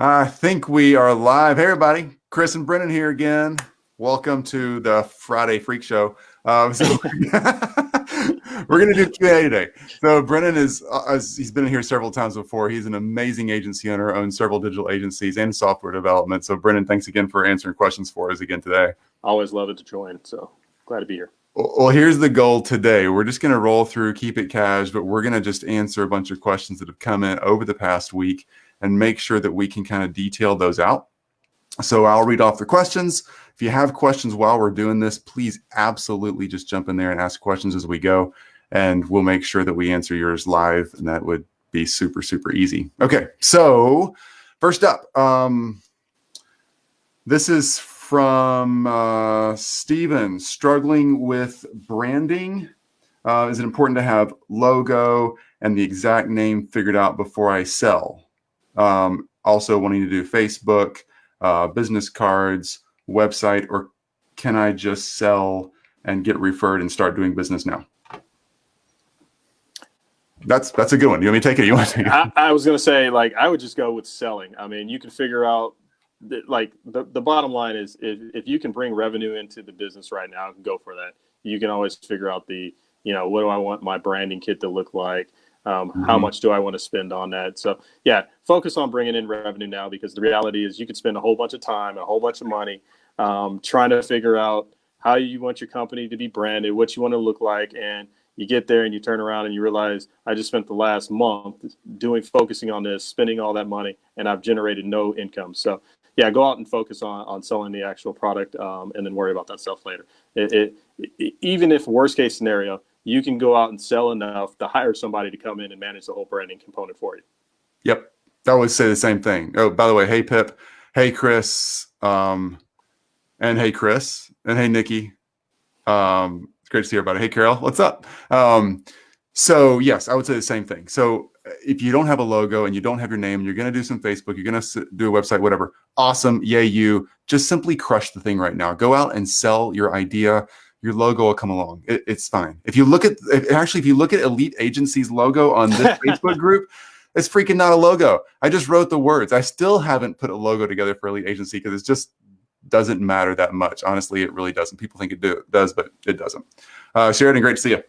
I think we are live. Hey, everybody. Chris and Brennan here again. Welcome to the Friday Freak Show. We're going to do Q&A today. So Brennan he's been here several times before. He's an amazing agency owner, owns several digital agencies and software development. So Brennan, thanks again for answering questions for us again today. Always love it to join. So glad to be here. Well, here's the goal today. We're just going to roll through, keep it cash, but we're going to just answer a bunch of questions that have come in over the past week and make sure that we can kind of detail those out. So I'll read off the questions. If you have questions while we're doing this, please absolutely just jump in there and ask questions as we go, and we'll make sure that we answer yours live, and that would be super, super easy. Okay, so first up, this is from Steven. Struggling with branding. Is it important to have logo and the exact name figured out before I sell? Also wanting to do Facebook, business cards, website, or can I just sell and get referred and start doing business now? That's a good one. You want me to take it? You want to take it? I was going to say, I would just go with selling. I mean, you can figure out, the bottom line is if you can bring revenue into the business right now, go for that. You can always figure out what do I want my branding kit to look like? How much do I want to spend on that? So yeah, focus on bringing in revenue now, because the reality is you could spend a whole bunch of time and a whole bunch of money trying to figure out how you want your company to be branded, what you want to look like. And you get there and you turn around and you realize I just spent the last month focusing on this, spending all that money, and I've generated no income. So yeah, go out and focus on selling the actual product and then worry about that stuff later. Even if worst case scenario, you can go out and sell enough to hire somebody to come in and manage the whole branding component for you. Yep. I always say the same thing. Oh, by the way, hey, Pip. Hey, Chris. And hey, Chris. And hey, Nikki. It's great to see everybody. Hey, Carol. What's up? So, yes, I would say the same thing. So if you don't have a logo and you don't have your name, you're going to do some Facebook, you're going to do a website, whatever. Awesome. Yay, you. Just simply crush the thing right now. Go out and sell your idea. Your logo will come along. It's fine. If you look at Elite Agency's logo on this Facebook group, it's freaking not a logo. I just wrote the words. I still haven't put a logo together for Elite Agency because it just doesn't matter that much. Honestly, it really doesn't. People think it does, but it doesn't. Sheridan, great to see you.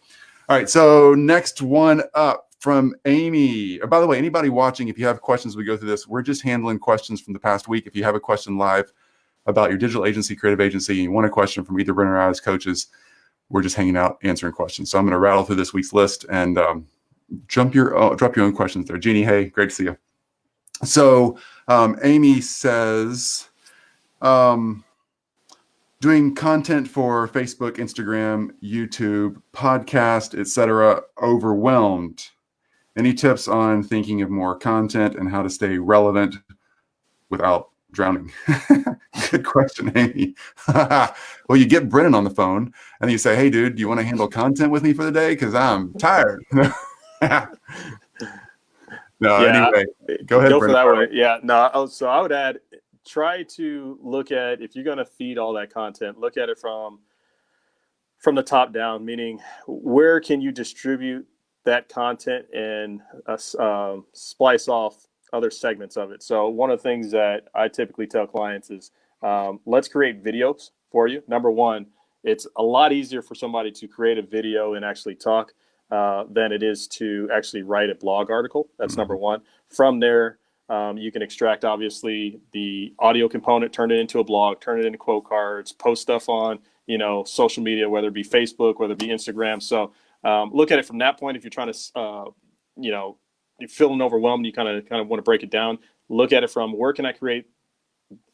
All right, so next one up from Amy. By the way, anybody watching, if you have questions, we go through this. We're just handling questions from the past week. If you have a question live about your digital agency, creative agency, and you want a question from either Brennan or I as coaches, we're just hanging out answering questions. So I'm going to rattle through this week's list and drop your own questions there. Jeannie, hey, great to see you. So Amy says, doing content for Facebook, Instagram, YouTube, podcast, etc., overwhelmed. Any tips on thinking of more content and how to stay relevant without drowning? Good question, Amy. Well, you get Brennan on the phone and you say, hey, dude, do you want to handle content with me for the day? Because I'm tired. Anyway, go ahead. Go for that way. Yeah, no. So I would add, try to look at, if you're going to feed all that content, look at it from the top down, meaning where can you distribute that content and splice off other segments of it. So one of the things that I typically tell clients is let's create videos for you. Number one, it's a lot easier for somebody to create a video and actually talk than it is to actually write a blog article. That's number one. From there, you can extract, obviously, the audio component, turn it into a blog, turn it into quote cards, post stuff on, social media, whether it be Facebook, whether it be Instagram. So look at it from that point. If you're trying to, you're feeling overwhelmed, you kind of want to break it down. Look at it from where can I create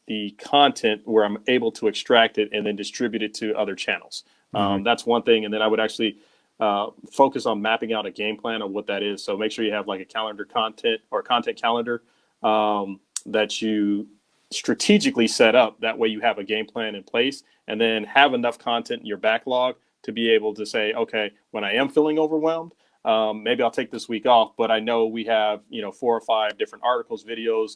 the content where I'm able to extract it and then distribute it to other channels. That's one thing. And then I would actually focus on mapping out a game plan of what that is. So make sure you have like a calendar content or content calendar that you strategically set up. That way you have a game plan in place and then have enough content in your backlog to be able to say, okay, when I am feeling overwhelmed, maybe I'll take this week off, but I know we have, 4 or 5 different articles, videos,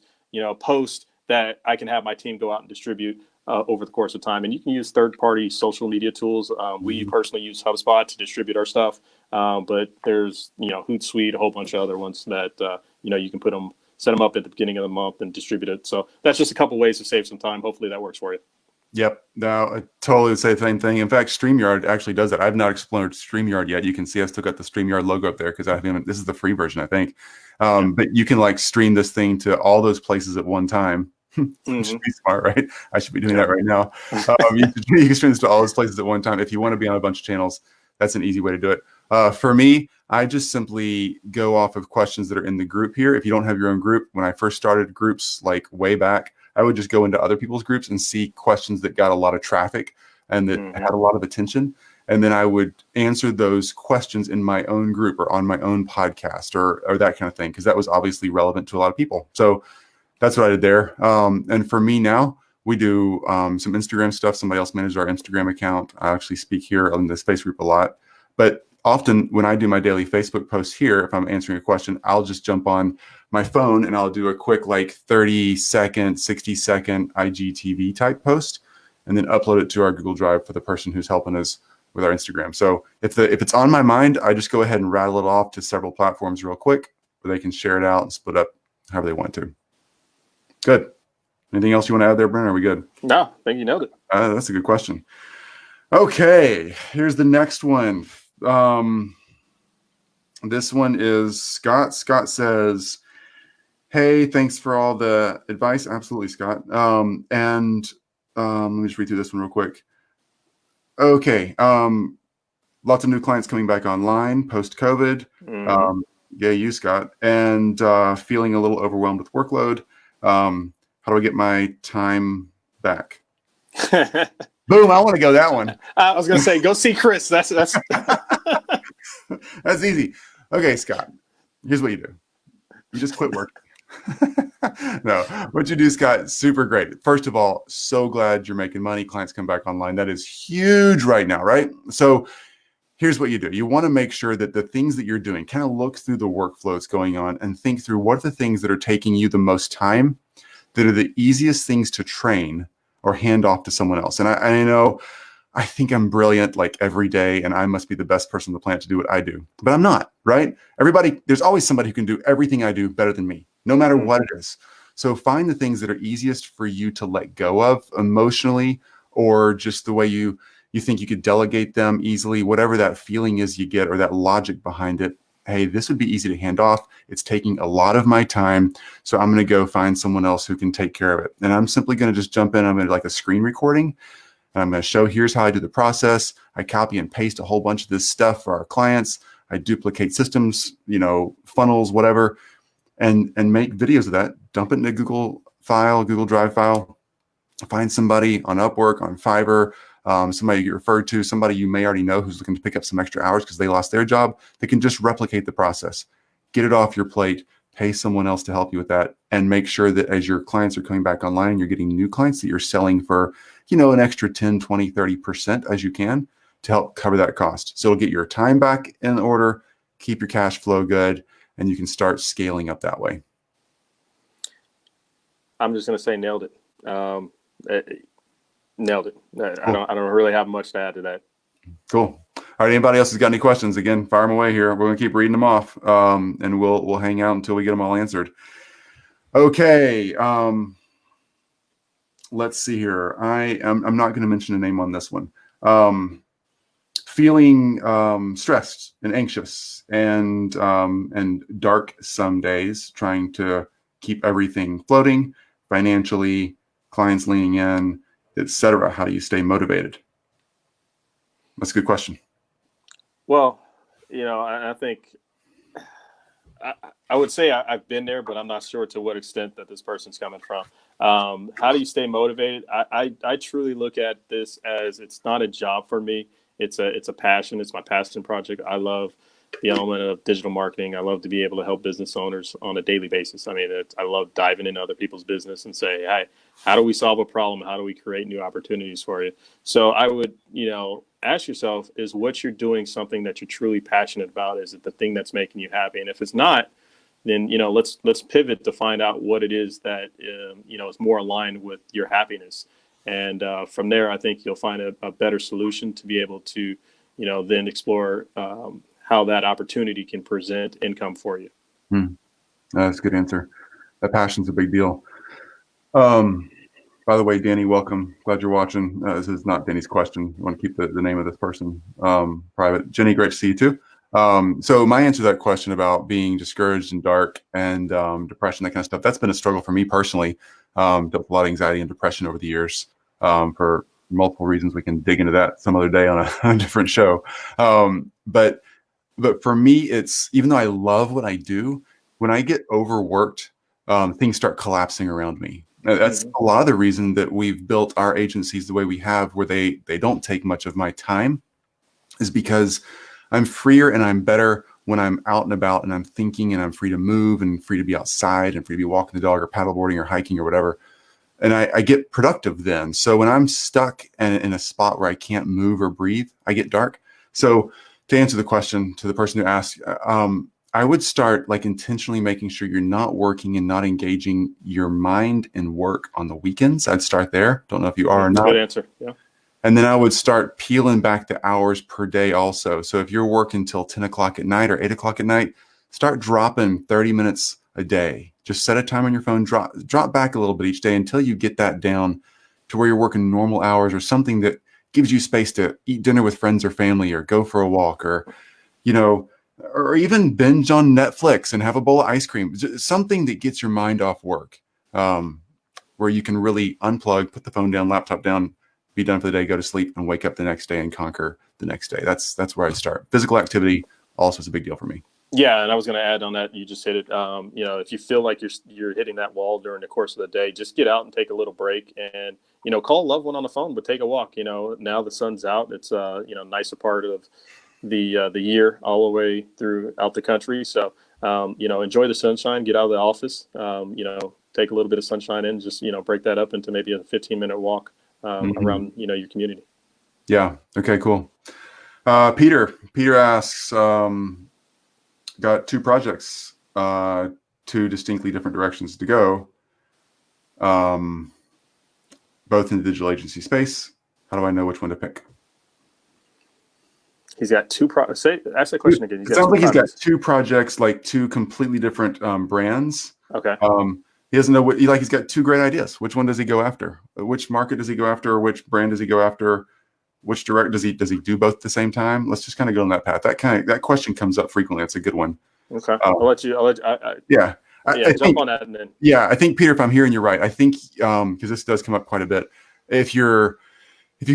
posts that I can have my team go out and distribute over the course of time. And you can use third-party social media tools. We personally use HubSpot to distribute our stuff, but there's, Hootsuite, a whole bunch of other ones that, you can put them set them up at the beginning of the month and distribute it. So that's just a couple ways to save some time. Hopefully that works for you. Yep. No, I totally say the same thing. In fact, StreamYard actually does that. I've not explored StreamYard yet. You can see I still got the StreamYard logo up there because this is the free version, I think. But you can like stream this thing to all those places at one time. Should be smart, right? I should be doing that right now. You can stream this to all those places at one time. If you want to be on a bunch of channels, that's an easy way to do it. For me, I just simply go off of questions that are in the group here. If you don't have your own group, when I first started groups like way back, I would just go into other people's groups and see questions that got a lot of traffic and that had a lot of attention. And then I would answer those questions in my own group or on my own podcast or that kind of thing, because that was obviously relevant to a lot of people. So that's what I did there. And for me now, we do some Instagram stuff. Somebody else manages our Instagram account. I actually speak here in this face group a lot. But often when I do my daily Facebook posts here, if I'm answering a question, I'll just jump on my phone and I'll do a quick like 30-second, 60-second IGTV type post and then upload it to our Google Drive for the person who's helping us with our Instagram. So if it's on my mind, I just go ahead and rattle it off to several platforms real quick where they can share it out and split up however they want to. Good. Anything else you want to add there, Breynan? Are we good? No, I think you nailed it. That's a good question. Okay, here's the next one. This one is Scott. Scott says, hey, thanks for all the advice. Absolutely, Scott. Let me just read through this one real quick. Okay. Lots of new clients coming back online post-COVID. Yay, you, Scott. And feeling a little overwhelmed with workload. How do I get my time back? Boom, I want to go that one. I was going to say, go see Chris. That's That's easy. Okay, Scott, here's what you do. You just quit work. No, what you do, Scott, super great. First of all, so glad you're making money. Clients come back online. That is huge right now, right? So here's what you do. You want to make sure that the things that you're doing, kind of look through the workflows going on and think through what are the things that are taking you the most time, that are the easiest things to train or hand off to someone else. And I know, I think I'm brilliant like every day and I must be the best person on the planet to do what I do, but I'm not, right? There's always somebody who can do everything I do better than me, no matter what it is. So find the things that are easiest for you to let go of emotionally, or just the way you think you could delegate them easily, whatever that feeling is you get or that logic behind it. Hey, this would be easy to hand off. It's taking a lot of my time. So I'm going to go find someone else who can take care of it. And I'm simply going to just jump in. I'm going to like a screen recording. And I'm going to show, here's how I do the process. I copy and paste a whole bunch of this stuff for our clients. I duplicate systems, funnels, whatever, and make videos of that, dump it in a Google Drive file, find somebody on Upwork, on Fiverr, somebody you get referred to, somebody you may already know who's looking to pick up some extra hours because they lost their job. They can just replicate the process, get it off your plate, pay someone else to help you with that, and make sure that as your clients are coming back online, you're getting new clients that you're selling for, an extra 10, 20, 30% as you can to help cover that cost. So it'll get your time back in order, keep your cash flow good, and you can start scaling up that way. I'm just going to say nailed it. Nailed it. I don't really have much to add to that. Cool. All right. Anybody else has got any questions? Again, fire them away here. We're going to keep reading them off, and we'll hang out until we get them all answered. Okay. Let's see here. I'm not going to mention a name on this one. Feeling stressed and anxious and dark some days, trying to keep everything floating financially, clients leaning in, etc. How do you stay motivated? That's a good question. Well, I think I would say I've been there, but I'm not sure to what extent that this person's coming from. How do you stay motivated? I truly look at this as it's not a job for me. It's a passion. It's my passion project. I love the element of digital marketing. I love to be able to help business owners on a daily basis. I mean, I love diving into other people's business and say, hey, how do we solve a problem? How do we create new opportunities for you? So I would, ask yourself, is what you're doing something that you're truly passionate about? Is it the thing that's making you happy? And if it's not, then, let's pivot to find out what it is that, is more aligned with your happiness. And from there, I think you'll find a better solution to be able to, then explore how that opportunity can present income for you. That's a good answer. that passion's a big deal. By the way, Danny, welcome. Glad you're watching. This is not Danny's question. You want to keep the name of this person private. Jenny, great to see you too. So my answer to that question about being discouraged and dark and depression, that kind of stuff, that's been a struggle for me personally. Dealt with a lot of anxiety and depression over the years for multiple reasons. We can dig into that some other day on a different show. But for me, it's, even though I love what I do, when I get overworked, things start collapsing around me. That's a lot of the reason that we've built our agencies the way we have, where they don't take much of my time, is because I'm freer and I'm better when I'm out and about and I'm thinking and I'm free to move and free to be outside and free to be walking the dog or paddleboarding or hiking or whatever. And I get productive then. So when I'm stuck in a spot where I can't move or breathe, I get dark. So to answer the question to the person who asked, I would start like intentionally making sure you're not working and not engaging your mind in work on the weekends. I'd start there. Don't know if you are or not. Good answer. Yeah. And then I would start peeling back the hours per day also. So if you're working till 10 o'clock at night or 8 o'clock at night, start dropping 30 minutes a day. Just set a time on your phone, drop back a little bit each day until you get that down to where you're working normal hours or something that gives you space to eat dinner with friends or family or go for a walk or, or even binge on Netflix and have a bowl of ice cream. Something that gets your mind off work, where you can really unplug, put the phone down, laptop down, be done for the day, go to sleep, and wake up the next day and conquer the next day. That's where I start. Physical activity also is a big deal for me. Yeah, and I was going to add on that. You just hit it. If you feel like you're hitting that wall during the course of the day, just get out and take a little break, and call a loved one on the phone, but take a walk. Now the sun's out. It's nicer part of the year all the way throughout the country. So enjoy the sunshine. Get out of the office. Take a little bit of sunshine in. Just break that up into maybe a 15-minute walk around your community. Yeah. Okay. Cool. Peter asks. Got two projects, two distinctly different directions to go, both in the digital agency space. How do I know which one to pick? He's got two ask that question again. It sounds like he's got two projects, like two completely different brands. Okay. He doesn't know he's got two great ideas. Which one does he go after? Which market does he go after? Which brand does he go after? Which direct does he do both at the same time? Let's just kind of go on that path. That question comes up frequently. That's a good one. Okay. I'll let you. Yeah. I jump think, on that and then. Yeah, I think, Peter, if I'm hearing you right, I think because this does come up quite a bit. If you've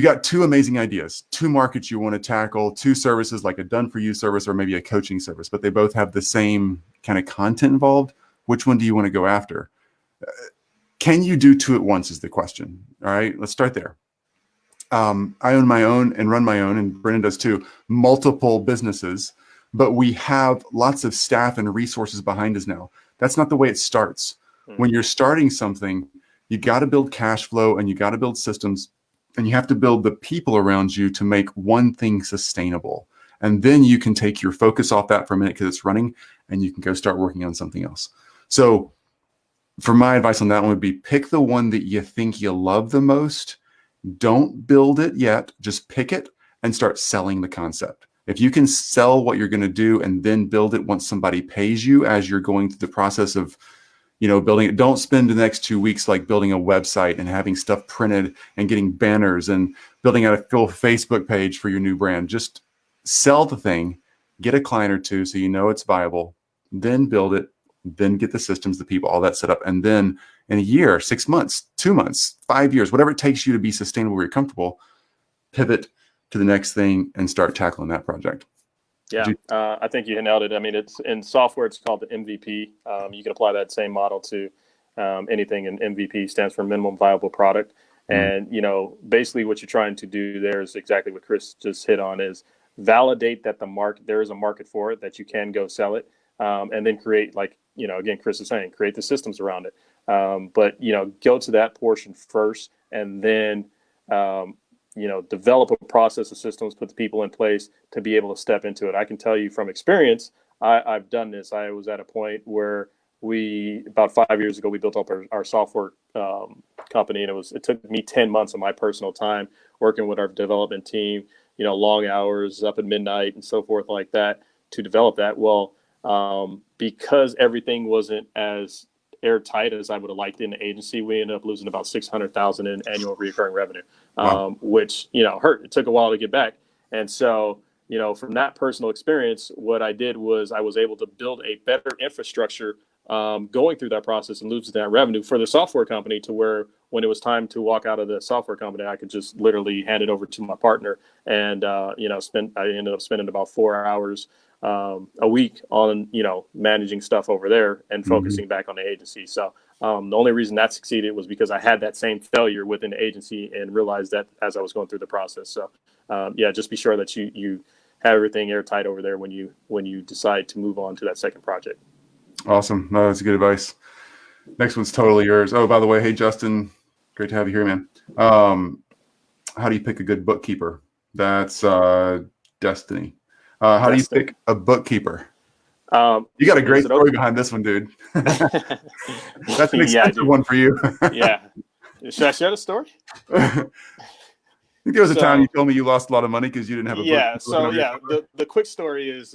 got two amazing ideas, two markets you want to tackle, two services like a done-for-you service or maybe a coaching service, but they both have the same kind of content involved, which one do you want to go after? Can you do two at once is the question. All right, let's start there. I own my own and run my own, and Breynan does too, multiple businesses, but we have lots of staff and resources behind us now. That's not the way it starts. When you're starting something, you got to build cash flow and you got to build systems, and you have to build the people around you to make one thing sustainable. And then you can take your focus off that for a minute because it's running, and you can go start working on something else. So for my advice on that one would be pick the one that you think you love the most. Don't build it yet. Just pick it and start selling the concept. If you can sell what you're going to do and then build it once somebody pays you as you're going through the process of, building it, don't spend the next 2 weeks like building a website and having stuff printed and getting banners and building out a full Facebook page for your new brand. Just sell the thing, get a client or two so you know it's viable, then build it, then get the systems, the people, all that set up. And then in a year, 6 months, 2 months, 5 years, whatever it takes you to be sustainable where you're comfortable, pivot to the next thing and start tackling that project. Yeah, I think you nailed it. I mean, it's in software, it's called the MVP. You can apply that same model to anything, and MVP stands for minimum viable product. And, basically what you're trying to do there is exactly what Chris just hit on, is validate that there is a market for it, that you can go sell it, and then create, like, again, Chris is saying, create the systems around it. But, go to that portion first, and then, develop a process of systems, put the people in place to be able to step into it. I can tell you from experience, I've done this. I was at a point where about 5 years ago, we built up our software company, and it took me 10 months of my personal time working with our development team, long hours up at midnight and so forth like that to develop that. Well, because everything wasn't as airtight as I would have liked in the agency. We ended up losing about 600,000 in annual recurring revenue, Wow. which, hurt. It took a while to get back. And so, from that personal experience, what I did was I was able to build a better infrastructure going through that process and losing that revenue for the software company, to where when it was time to walk out of the software company, I could just literally hand it over to my partner and, I ended up spending about 4 hours a week on, managing stuff over there and focusing back on the agency. So the only reason that succeeded was because I had that same failure within the agency and realized that as I was going through the process. So just be sure that you have everything airtight over there when you decide to move on to that second project. Awesome. No, that's good advice. Next one's totally yours. Oh, by the way, hey, Justin, great to have you here, man. How do you pick a good bookkeeper? That's Destiny. How do you pick a bookkeeper? You got a great story behind this one, dude. That's an expensive one for you. Yeah. Should I share the story? I think there was a time you told me you lost a lot of money because you didn't have a book. Yeah. The quick story is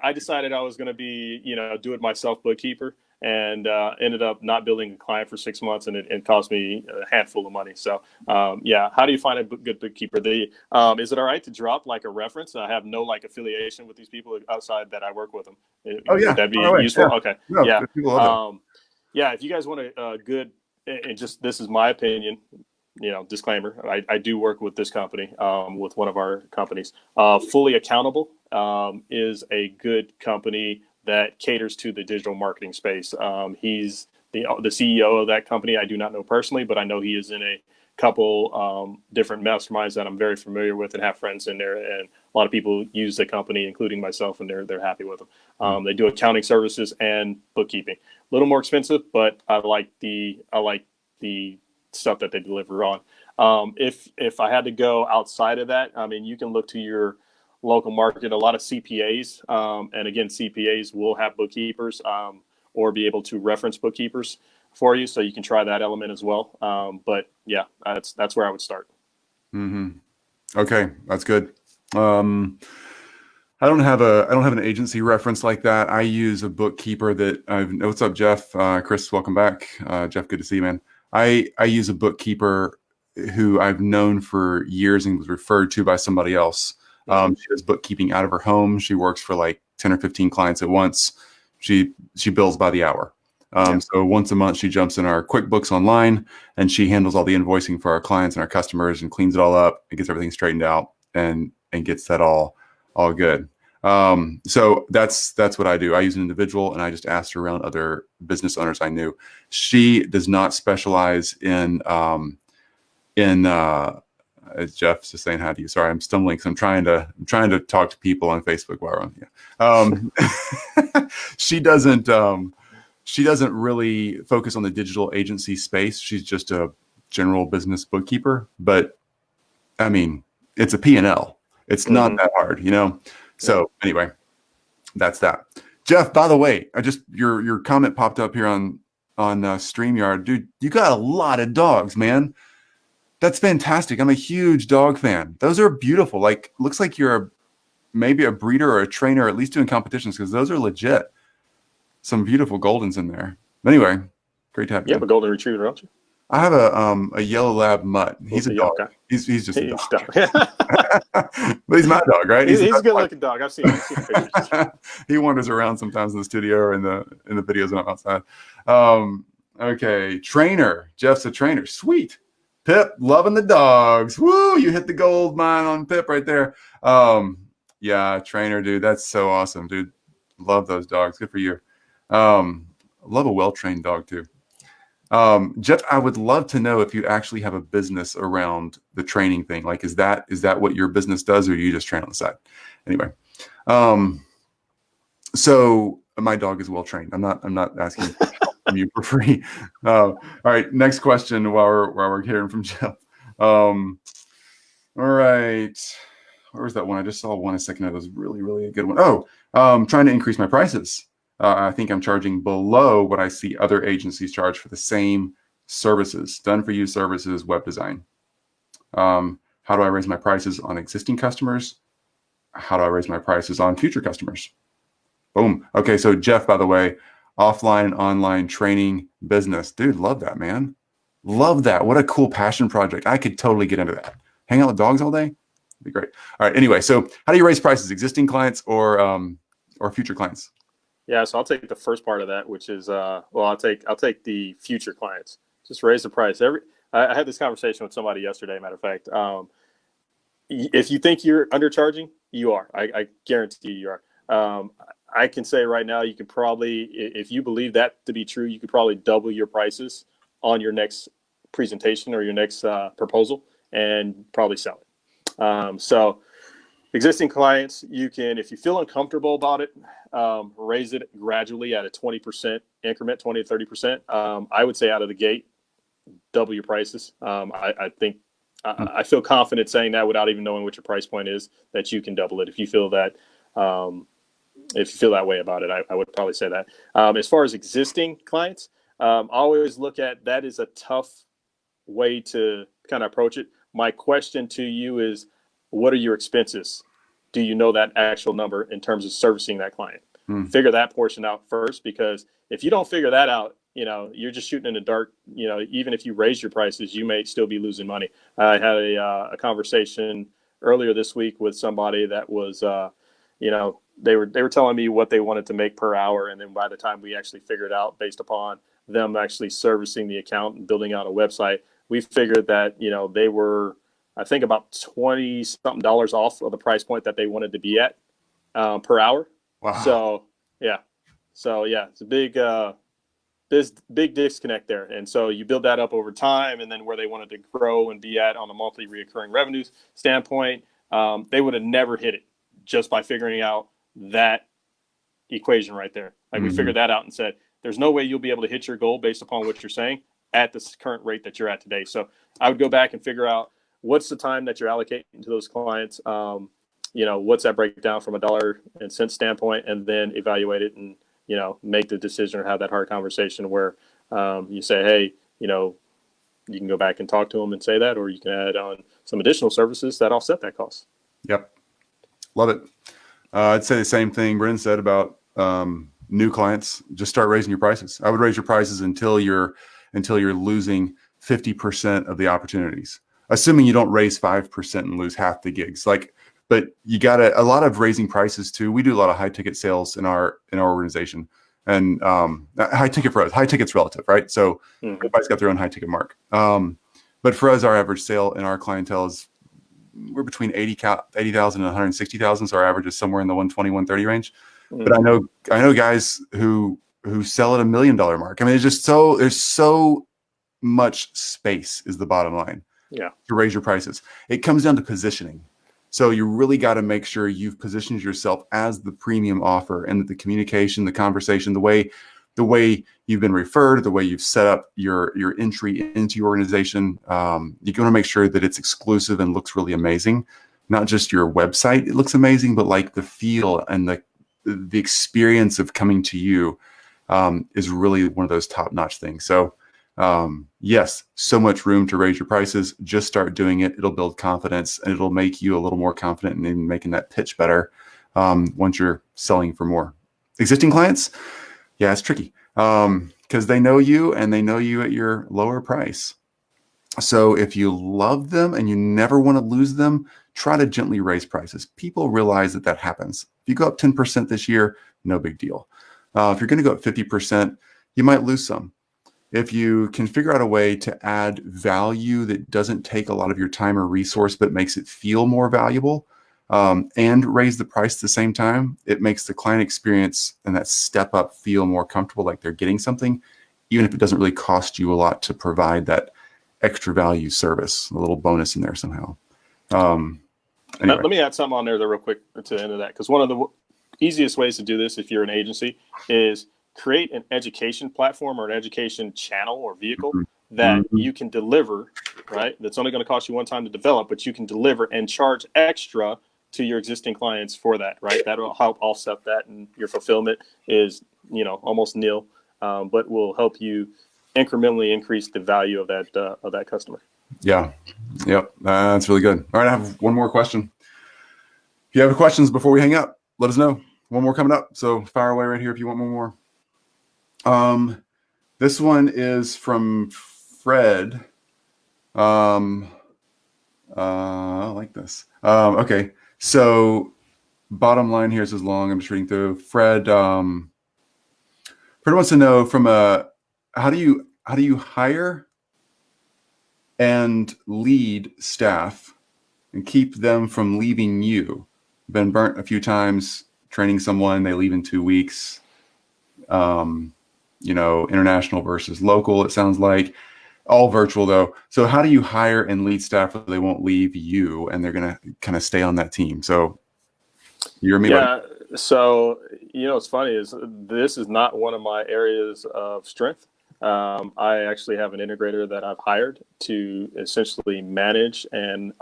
I decided I was going to be, do it myself bookkeeper, and ended up not building a client for 6 months, and it cost me a handful of money. So how do you find a good bookkeeper? Is it all right to drop like a reference? I have no affiliation with these people outside that I work with them. Would that be useful? Yeah. Okay. No, if you guys want a good, and just, this is my opinion, disclaimer, I do work with this company, with one of our companies. Fully Accountable is a good company that caters to the digital marketing space. He's the CEO of that company. I do not know personally, but I know he is in a couple different masterminds that I'm very familiar with and have friends in there. And a lot of people use the company, including myself, and they're happy with them. They do accounting services and bookkeeping. A little more expensive, but I like the stuff that they deliver on. If I had to go outside of that, you can look to your local market. A lot of CPAs, and again, CPAs will have bookkeepers, or be able to reference bookkeepers for you, so you can try that element as well. But yeah, that's where I would start. Okay, that's good. I don't have an agency reference like that. I use a bookkeeper that what's up, Jeff? Chris, welcome back. Jeff, good to see you, man. I use a bookkeeper who I've known for years and was referred to by somebody else. She does bookkeeping out of her home. She works for like 10 or 15 clients at once. She bills by the hour. So once a month, she jumps in our QuickBooks Online, and she handles all the invoicing for our clients and our customers and cleans it all up and gets everything straightened out and gets that all good. So that's what I do. I use an individual, and I just asked around other business owners I knew. She does not specialize in Jeff's just saying hi to you. Sorry, I'm stumbling because I'm trying to talk to people on Facebook while we're on. She doesn't really focus on the digital agency space. She's just a general business bookkeeper, but it's a P&L. It's not that hard, So anyway, that's that. Jeff, by the way, your comment popped up here on StreamYard. Dude, you got a lot of dogs, man. That's fantastic. I'm a huge dog fan. Those are beautiful. Looks like you're maybe a breeder or a trainer, or at least doing competitions, because those are legit. Some beautiful Goldens in there. Anyway, great to have you. You have a Golden Retriever, don't you? I have a yellow lab mutt. He's a dog. Okay. He's just a dog. But he's my dog, right? He's a good-looking dog. I've seen pictures. He wanders around sometimes in the studio or in the videos when I'm outside. Okay, trainer. Jeff's a trainer. Sweet. Pip, loving the dogs. Woo! You hit the gold mine on Pip right there. Yeah, trainer, dude. That's so awesome, dude. Love those dogs. Good for you. Love a well-trained dog too. Jeff, I would love to know if you actually have a business around the training thing. Is that what your business does, or you just train on the side? Anyway, so my dog is well trained. I'm not asking from you for free. All right, next question while we're hearing from Jeff. All right, where was that one? I just saw one a second ago. That was really, really a good one. Trying to increase my prices. I think I'm charging below what I see other agencies charge for the same services, done-for-you services, web design. How do I raise my prices on existing customers? How do I raise my prices on future customers? Boom. Okay, so Jeff, by the way, offline and online training business. Dude, love that, man. Love that. What a cool passion project. I could totally get into that. Hang out with dogs all day? That'd be great. All right. Anyway, so how do you raise prices? Existing clients or future clients? Yeah, so I'll take the first part of that, which is I'll take the future clients. Just raise the price. I had this conversation with somebody yesterday. Matter of fact, if you think you're undercharging, you are. I guarantee you are. I can say right now, you could probably, if you believe that to be true, you could probably double your prices on your next presentation or your next proposal and probably sell it. So existing clients, you can, if you feel uncomfortable about it, raise it gradually at a 20% increment, 20 to 30%. I would say out of the gate, double your prices. I think I feel confident saying that without even knowing what your price point is, that you can double it if you feel that. If you feel that way about it, I would probably say that. As far as existing clients, I always look at that as a tough way to kind of approach it. My question to you is, what are your expenses? Do you know that actual number in terms of servicing that client? Figure that portion out first, because if you don't figure that out, you're just shooting in the dark. Even if you raise your prices, you may still be losing money. I had a conversation earlier this week with somebody that was, they were telling me what they wanted to make per hour. And then by the time we actually figured out, based upon them actually servicing the account and building out a website, we figured that, they were, I think, about $20 something off of the price point that they wanted to be at per hour. Wow. So it's a big disconnect there. And so you build that up over time, and then where they wanted to grow and be at on a monthly recurring revenues standpoint, they would have never hit it just by figuring out that equation right there. Like we figured that out and said, there's no way you'll be able to hit your goal based upon what you're saying at this current rate that you're at today. So I would go back and figure out what's the time that you're allocating to those clients. What's that breakdown from a dollar and cent standpoint, and then evaluate it and, make the decision or have that hard conversation where you say, hey, you can go back and talk to them and say that, or you can add on some additional services that offset that cost. Yep. Love it. I'd say the same thing Bryn said about new clients. Just start raising your prices. I would raise your prices until you're losing 50% of the opportunities, assuming you don't raise 5% and lose half the gigs. But you got a lot of raising prices too. We do a lot of high ticket sales in our organization, and high ticket for us, high ticket's relative, right? So everybody's got their own high ticket mark. But for us, our average sale in our clientele is, we're between 80,000 and 160,000. So our average is somewhere in the 120, 130 range. But I know guys who sell at $1 million mark. I mean, there's so much space is the bottom line. Yeah. To raise your prices. It comes down to positioning. So you really got to make sure you've positioned yourself as the premium offer, and that the communication, the conversation, the way you've been referred, the way you've set up your entry into your organization, you're going to make sure that it's exclusive and looks really amazing. Not just your website, it looks amazing, but like the feel and the experience of coming to you is really one of those top-notch things. So yes, so much room to raise your prices. Just start doing it. It'll build confidence, and it'll make you a little more confident in making that pitch better once you're selling for more. Existing clients, yeah, it's tricky because they know you, and they know you at your lower price. So if you love them and you never want to lose them, try to gently raise prices. People realize that happens. If you go up 10% this year, no big deal. If you're going to go up 50%, you might lose some. If you can figure out a way to add value that doesn't take a lot of your time or resource, but makes it feel more valuable, and raise the price at the same time, it makes the client experience and that step up feel more comfortable, like they're getting something, even if it doesn't really cost you a lot to provide that extra value service, a little bonus in there somehow. Anyway. Let me add something on there real quick to the end of that, because one of the easiest ways to do this, if you're an agency, is create an education platform or an education channel or vehicle that you can deliver, right? That's only going to cost you one time to develop, but you can deliver and charge extra to your existing clients for that, right? That'll help offset that, and your fulfillment is, almost nil, but will help you incrementally increase the value of that customer. Yeah. Yep. That's really good. All right. I have one more question. If you have questions before we hang up, let us know. One more coming up. So fire away right here if you want one more. This one is from Fred. I like this. Okay. So bottom line here is as long. I'm just reading through. Fred wants to know from how do you hire and lead staff and keep them from leaving you? Been burnt a few times training someone, they leave in 2 weeks. International versus local, it sounds like. All virtual though. So how do you hire and lead staff so they won't leave you and they're going to kind of stay on that team? So you or me, buddy? Yeah. So, what's funny is this is not one of my areas of strength. I actually have an integrator that I've hired to essentially manage and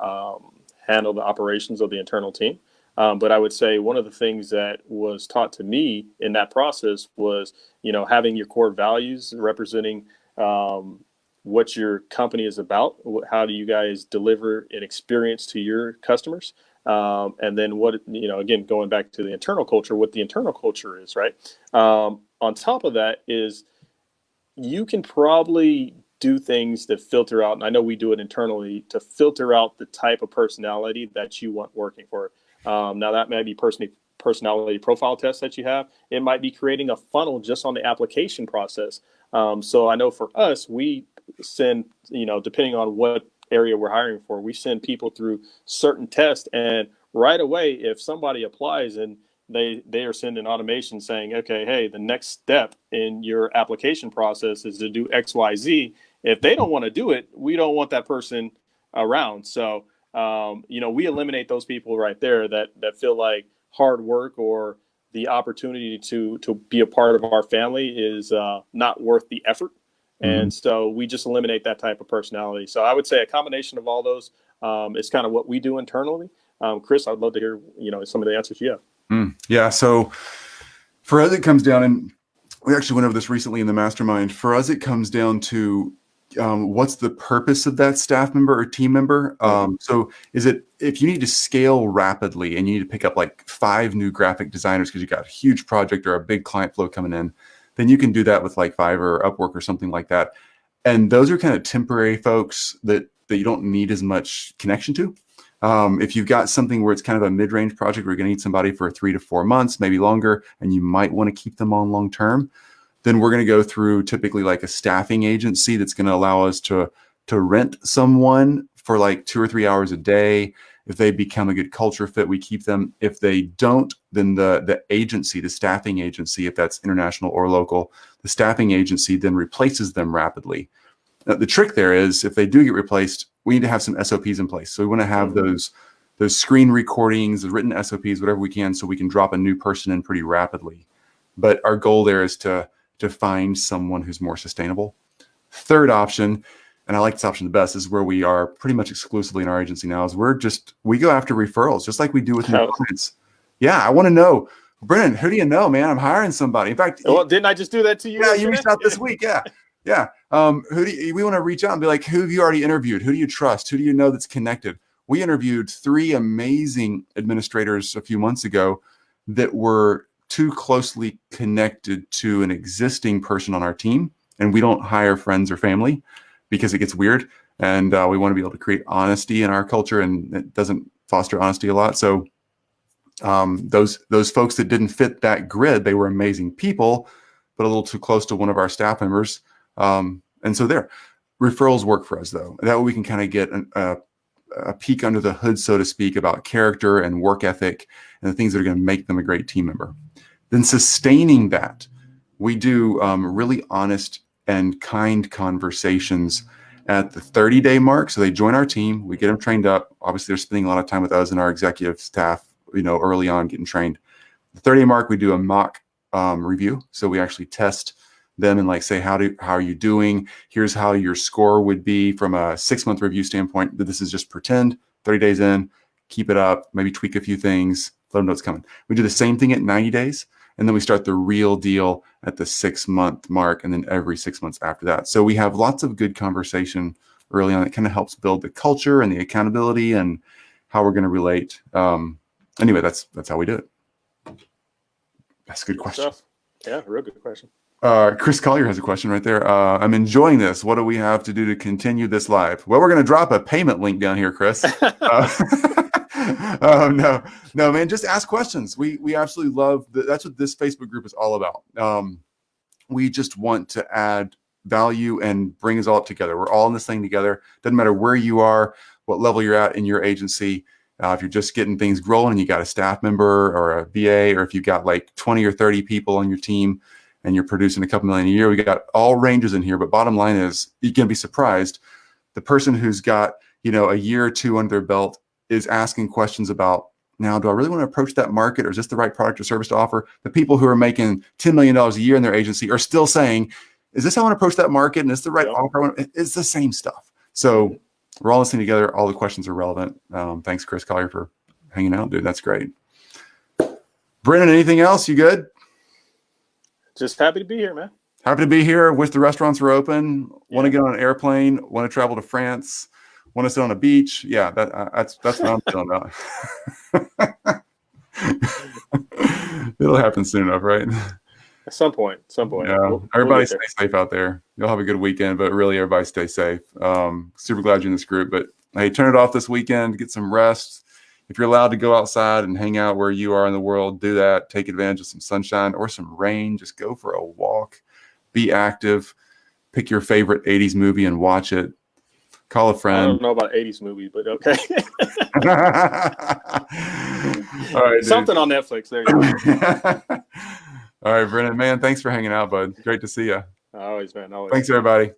handle the operations of the internal team. But I would say one of the things that was taught to me in that process was, having your core values representing what your company is about. How do you guys deliver an experience to your customers? And then again, going back to the internal culture, what the internal culture is, right? On top of that is you can probably do things that filter out, and I know we do it internally, to filter out the type of personality that you want working for. Now that may be personality profile tests that you have. It might be creating a funnel just on the application process. So I know for us, we send, depending on what area we're hiring for, we send people through certain tests, and right away, if somebody applies and they are sending automation saying, okay, hey, the next step in your application process is to do XYZ. If they don't want to do it, we don't want that person around. So, we eliminate those people right there that feel like hard work or the opportunity to be a part of our family is not worth the effort. And so we just eliminate that type of personality. So I would say a combination of all those is kind of what we do internally. Chris, I'd love to hear, some of the answers you have. Yeah. So for us, it comes down, and we actually went over this recently in the mastermind. For us, it comes down to what's the purpose of that staff member or team member? So is it, if you need to scale rapidly and you need to pick up like 5 new graphic designers because you got a huge project or a big client flow coming in, then you can do that with like Fiverr or Upwork or something like that. And those are kind of temporary folks that you don't need as much connection to. If you've got something where it's kind of a mid-range project where you're going to need somebody for 3 to 4 months, maybe longer, and you might want to keep them on long term, then we're going to go through typically like a staffing agency that's going to allow us to rent someone for like 2 or 3 hours a day. If they become a good culture fit, we keep them. If they don't, then the agency, the staffing agency, if that's international or local, the staffing agency then replaces them rapidly. The trick there is if they do get replaced, we need to have some SOPs in place. So we want to have those screen recordings, the written SOPs, whatever we can, so we can drop a new person in pretty rapidly. But our goal there is to find someone who's more sustainable. Third option, and I like this option the best, is where we are pretty much exclusively in our agency now, is we go after referrals, just like we do with new clients. Yeah, I want to know, Brennan, who do you know, man? I'm hiring somebody. In fact, well, didn't I just do that to you? Yeah, you reached out this week. Yeah. Yeah. We want to reach out and be like, who have you already interviewed? Who do you trust? Who do you know that's connected? We interviewed 3 amazing administrators a few months ago that were too closely connected to an existing person on our team. And we don't hire friends or family because it gets weird. And we want to be able to create honesty in our culture, and it doesn't foster honesty a lot. So those folks that didn't fit that grid, they were amazing people, but a little too close to one of our staff members. And so referrals work for us though. That way we can kind of get a peek under the hood, so to speak, about character and work ethic and the things that are going to make them a great team member. Then sustaining that, we do really honest and kind conversations at the 30-day mark. So they join our team, we get them trained up. Obviously they're spending a lot of time with us and our executive staff, early on getting trained. The 30-day mark, we do a mock review. So we actually test them and say, how are you doing? Here's how your score would be from a 6-month review standpoint. This is just pretend, 30 days in, keep it up, maybe tweak a few things, let them know it's coming. We do the same thing at 90 days. And then we start the real deal at the 6-month mark, and then every 6 months after that. So we have lots of good conversation early on. It kind of helps build the culture and the accountability and how we're going to relate. Anyway, that's how we do it. That's a good question. Yeah, real good question. Chris Collier has a question right there. I'm enjoying this. What do we have to do to continue this live? Well, we're going to drop a payment link down here, Chris. No, man, just ask questions. We absolutely love that's what this Facebook group is all about. We just want to add value and bring us all together. We're all in this thing together. Doesn't matter where you are, what level you're at in your agency. If you're just getting things rolling and you got a staff member or a VA, or if you've got like 20 or 30 people on your team and you're producing a couple million a year, we got all ranges in here. But bottom line is, you're going to be surprised. The person who's got, a year or two under their belt is asking questions about, now, do I really want to approach that market, or is this the right product or service to offer? The people who are making $10 million a year in their agency are still saying, is this how I want to approach that market? And is the right offer? It's the same stuff. So we're all listening together. All the questions are relevant. Thanks, Chris Collier, for hanging out, dude. That's great. Breynan, anything else? You good? Just happy to be here, man. Happy to be here. Wish the restaurants were open. Want to get on an airplane. Want to travel to France. Want to sit on a beach. Yeah, that's what I'm feeling about. It'll happen soon enough, right? At some point. Yeah. Everybody stay safe out there. You'll have a good weekend, but really everybody stay safe. Super glad you're in this group. But hey, turn it off this weekend. Get some rest. If you're allowed to go outside and hang out where you are in the world, do that. Take advantage of some sunshine or some rain. Just go for a walk. Be active. Pick your favorite 80s movie and watch it. Call a friend. I don't know about 80s movies, but okay. All right, something on Netflix. There you go. All right, Breynan, man, thanks for hanging out, bud. Great to see you. Always, man. Always. Thanks, everybody.